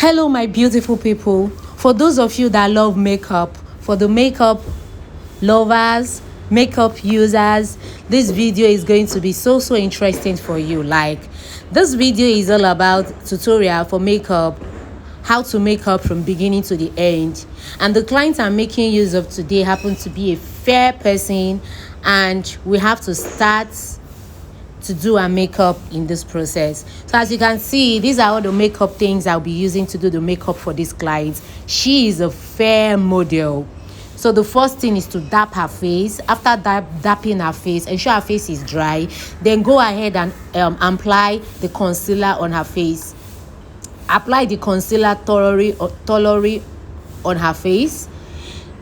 Hello, my beautiful people. For those of you that love makeup, for the makeup lovers, makeup users, this video is going to be so interesting for you. Like, this video is all about tutorial for makeup, how to make up from beginning to the end. And the client I'm making use of today happens to be a fair person, and we have to start to do our makeup in this process. So as you can see, these are all the makeup things I'll be using to do the makeup for this client. She is a fair model. So the first thing is to dap her face. After dapping her face, ensure her face is dry. Then go ahead and apply the concealer on her face. Apply the concealer thoroughly on her face.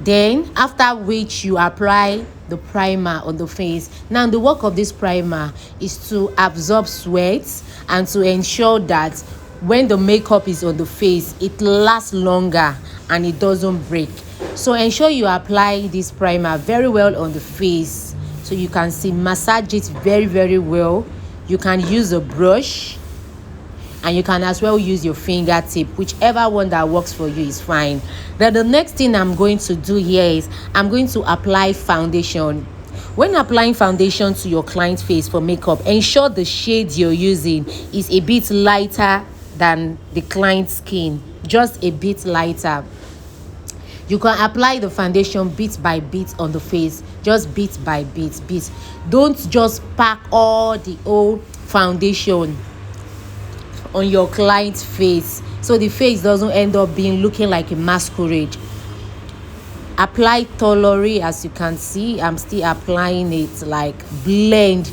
Then after which you apply the primer on the face. Now the work of this primer is to absorb sweat and to ensure that when the makeup is on the face, it lasts longer and it doesn't break. So ensure you apply this primer very well on the face, so you can see, massage it very well. You can use a brush, and you can as well use your fingertip. Whichever one that works for you is fine. Then the next thing I'm going to do here is I'm going to apply foundation. When applying foundation to your client's face for makeup, ensure the shade you're using is a bit lighter than the client's skin, just a bit lighter. You can apply the foundation bit by bit on the face, just bit by bit. Don't just pack all the old foundation on your client's face, so the face doesn't end up being looking like a masquerade. Apply thoroughly. As you can see, I'm still applying it. Like, blend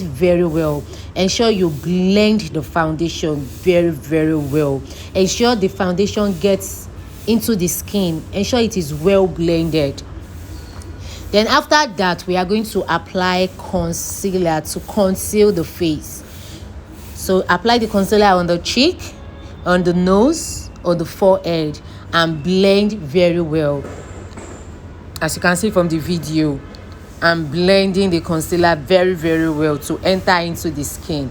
very well. Ensure you blend the foundation very well. Ensure the foundation gets into the skin. Ensure it is well blended. Then after that, we are going to apply concealer to conceal the face. So apply the concealer on the cheek, on the nose, on the forehead, and blend very well. As you can see from the video, I'm blending the concealer very well to enter into the skin.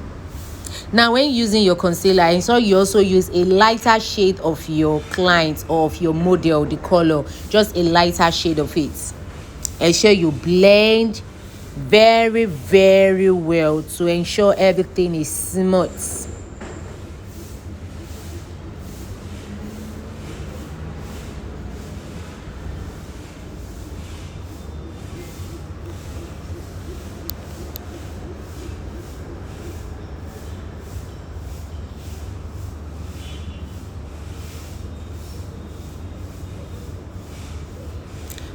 Now, when using your concealer, ensure you also use a lighter shade of your client or of your model, the color, just a lighter shade of it. Ensure you blend very well to ensure everything is smooth.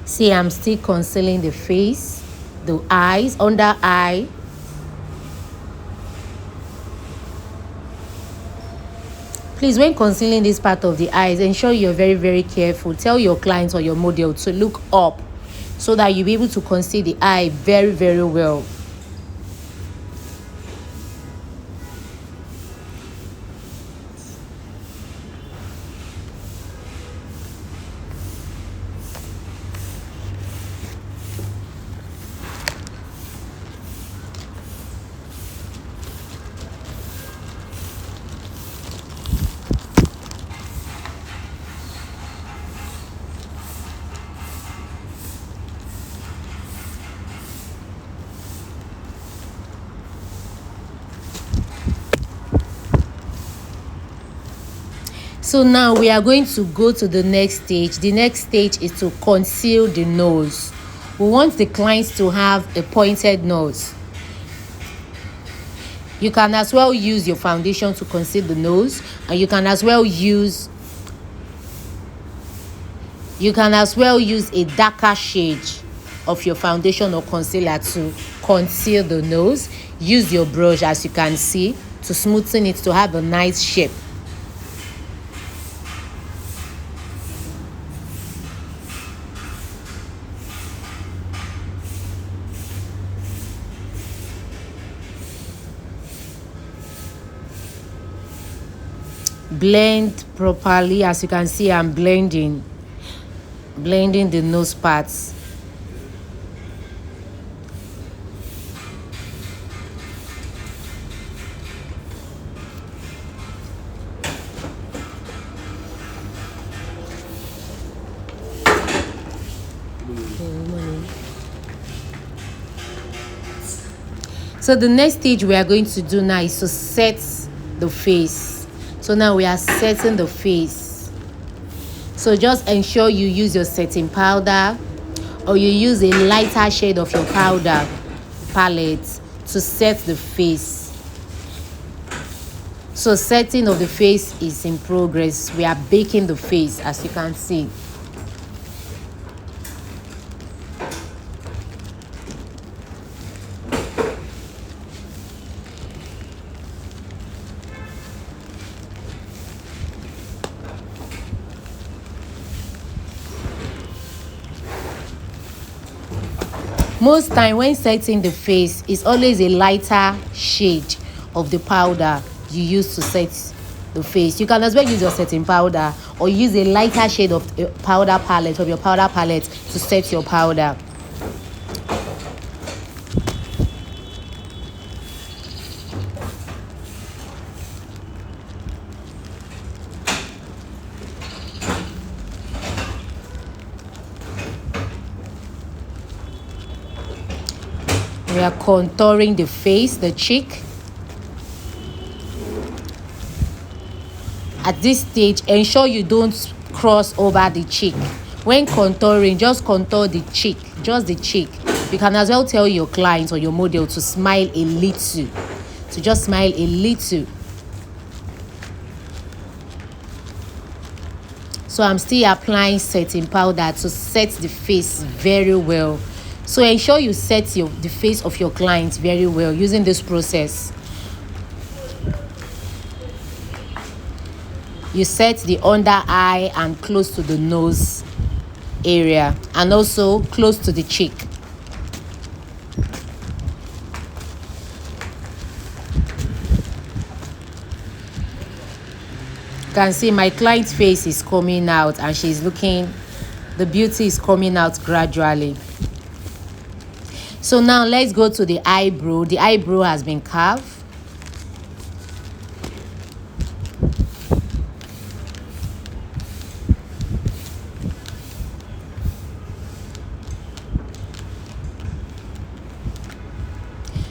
See, I'm still concealing the face, the eyes, under eye. Please, when concealing this part of the eyes, ensure you're very careful. Tell your client or your model to look up so that you'll be able to conceal the eye very well. So now we are going to go to the next stage. The next stage is to conceal the nose. We want the clients to have a pointed nose. You can as well use your foundation to conceal the nose, and you can as well use a darker shade of your foundation or concealer to conceal the nose. Use your brush, as you can see, to smoothen it to have a nice shape. Blend properly. As you can see, I'm blending the nose parts. So the next stage we are going to do now is to set the face. So now we are setting the face. So just ensure you use your setting powder, or you use a lighter shade of your powder palette to set the face. So setting of the face is in progress. We are baking the face, as you can see. Most time when setting the face, is always a lighter shade of the powder you use to set the face. You can as well use your setting powder, or use a lighter shade of powder palette of your powder palette to set your powder. We are contouring the face, the cheek. At this stage, ensure you don't cross over the cheek. When contouring, just contour the cheek, just the cheek. You can as well tell your client or your model to smile a little, to just smile a little. So I'm still applying setting powder to set the face very well. So ensure you set the face of your client very well using this process. You set the under eye and close to the nose area, and also close to the cheek. You can see my client's face is coming out, and she's looking, the beauty is coming out gradually. So now let's go to the eyebrow. The eyebrow has been carved.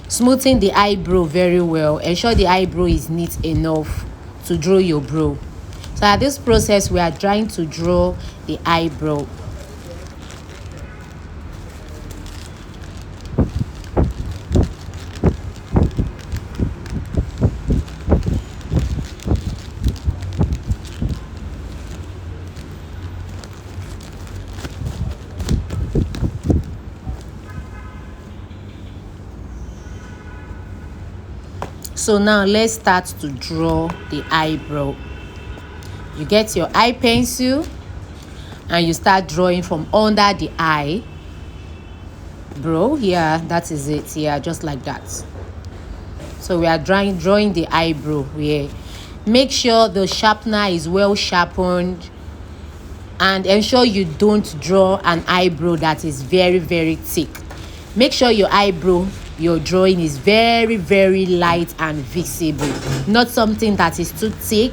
Smoothing the eyebrow very well. Ensure the eyebrow is neat enough to draw your brow. So at this process, we are trying to draw the eyebrow. So now let's start to draw the eyebrow. You get your eye pencil and you start drawing from under the eye brow. Yeah, that is it. Yeah, just like that. So we are drawing the eyebrow here. Make sure the sharpener is well sharpened, and ensure you don't draw an eyebrow that is very, very thick. Make sure your eyebrow your drawing is very, very light and visible, not something that is too thick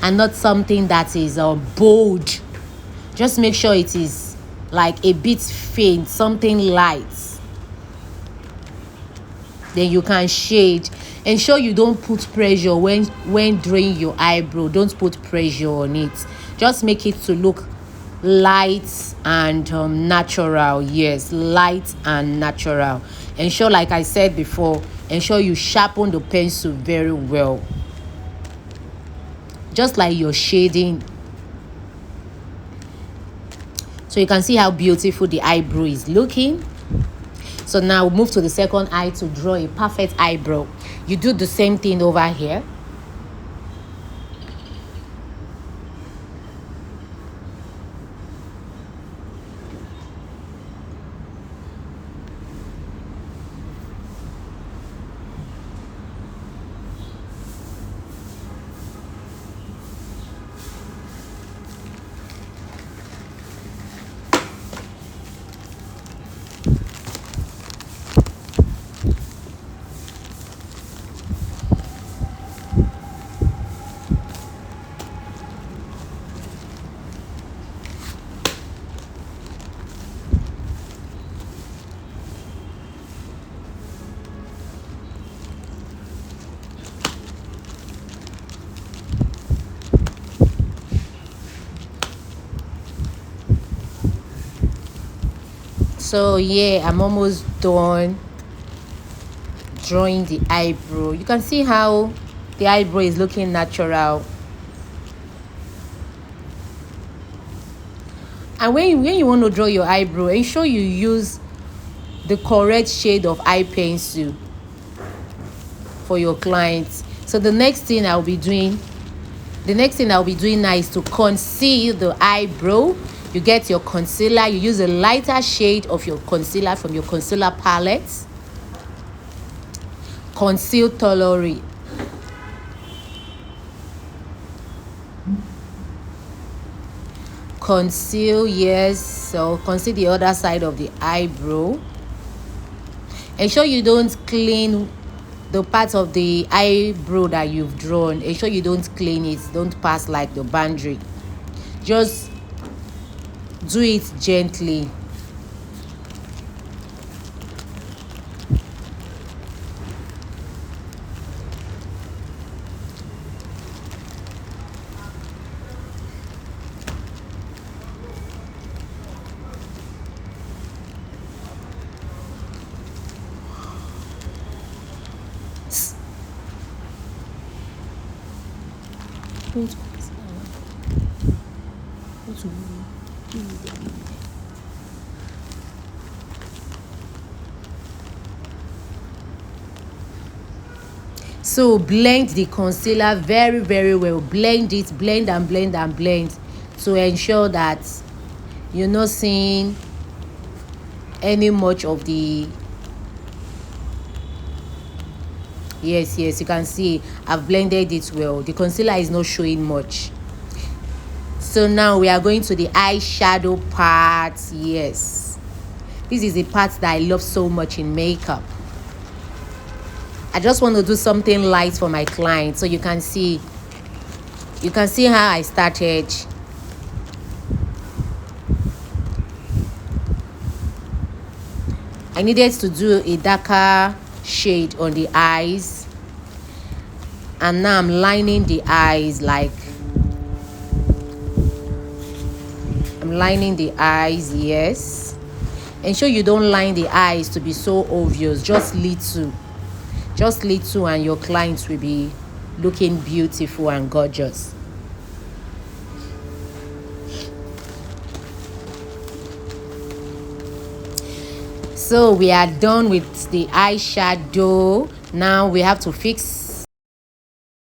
and not something that is bold. Just make sure it is like a bit faint, something light. Then you can shade. Ensure you don't put pressure when drawing your eyebrow. Don't put pressure on it. Just make it to look light and natural. Yes, light and natural. Ensure, like I said before, ensure you sharpen the pencil very well, just like you're shading. So you can see how beautiful the eyebrow is looking. So now we'll move to the second eye to draw a perfect eyebrow. You do the same thing over here. So yeah, I'm almost done drawing the eyebrow. You can see how the eyebrow is looking natural. And when you want to draw your eyebrow, ensure you use the correct shade of eye pencil for your clients. So the next thing I'll be doing now is to conceal the eyebrow. You get your concealer, you use a lighter shade of your concealer from your concealer palette. Conceal thoroughly. Conceal, yes. So conceal the other side of the eyebrow. Ensure you don't clean the part of the eyebrow that you've drawn. Ensure you don't clean it, don't pass like the boundary. Just do it gently. So blend the concealer very well. Blend it, blend and blend and blend, to ensure that you're not seeing any much of the yes, you can see I've blended it well. The concealer is not showing much. So now we are going to the eyeshadow part. Yes, this is the part that I love so much in makeup. I just want to do something light for my client. So you can see how I started. I needed to do a darker shade on the eyes, and now I'm lining the eyes. Like I'm lining the eyes. Yes, ensure you don't line the eyes to be so obvious. Just little, and your clients will be looking beautiful and gorgeous. So we are done with the eyeshadow. Now we have to fix